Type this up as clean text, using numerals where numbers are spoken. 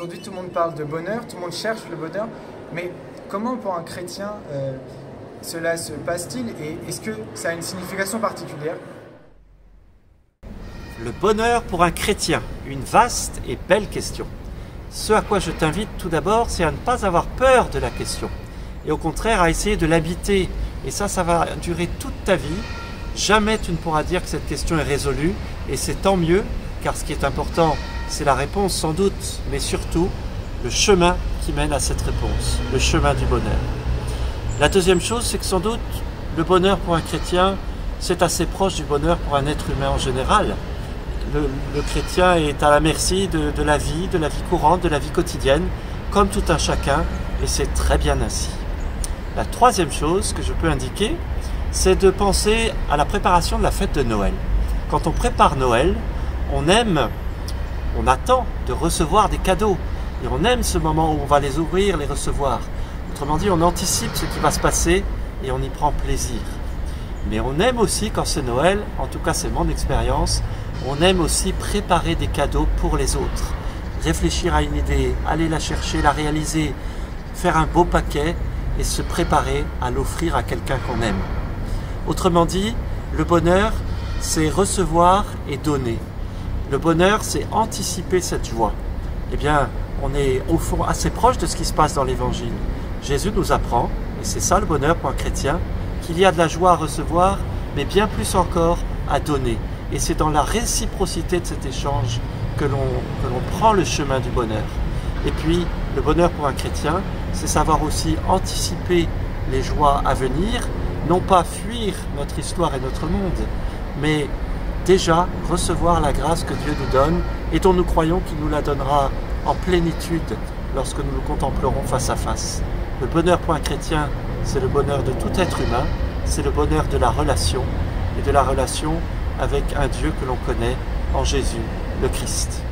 Aujourd'hui, tout le monde parle de bonheur, tout le monde cherche le bonheur, mais comment pour un chrétien cela se passe-t-il et est-ce que ça a une signification particulière? Le bonheur pour un chrétien, une vaste et belle question. Ce à quoi je t'invite tout d'abord, c'est à ne pas avoir peur de la question et au contraire à essayer de l'habiter. Et ça va durer toute ta vie. Jamais tu ne pourras dire que cette question est résolue et c'est tant mieux, car ce qui est important, c'est la réponse sans doute, mais surtout le chemin qui mène à cette réponse, le chemin du bonheur. La deuxième chose, c'est que sans doute le bonheur pour un chrétien, c'est assez proche du bonheur pour un être humain en général. Le chrétien est à la merci de la vie courante, de la vie quotidienne, comme tout un chacun, et c'est très bien ainsi. La troisième chose que je peux indiquer, c'est de penser à la préparation de la fête de Noël. Quand on prépare Noël, on attend de recevoir des cadeaux, et on aime ce moment où on va les ouvrir, les recevoir. Autrement dit, on anticipe ce qui va se passer, et on y prend plaisir. Mais on aime aussi, quand c'est Noël, en tout cas c'est mon expérience, on aime aussi préparer des cadeaux pour les autres. Réfléchir à une idée, aller la chercher, la réaliser, faire un beau paquet et se préparer à l'offrir à quelqu'un qu'on aime. Autrement dit, le bonheur, c'est recevoir et donner. Le bonheur, c'est anticiper cette joie. Eh bien, on est au fond assez proche de ce qui se passe dans l'Évangile. Jésus nous apprend, et c'est ça le bonheur pour un chrétien, qu'il y a de la joie à recevoir, mais bien plus encore à donner. Et c'est dans la réciprocité de cet échange que l'on prend le chemin du bonheur. Et puis, le bonheur pour un chrétien, c'est savoir aussi anticiper les joies à venir, non pas fuir notre histoire et notre monde, mais déjà recevoir la grâce que Dieu nous donne et dont nous croyons qu'il nous la donnera en plénitude lorsque nous le contemplerons face à face. Le bonheur pour un chrétien, c'est le bonheur de tout être humain, c'est le bonheur de la relation et de la relation avec un Dieu que l'on connaît en Jésus, le Christ.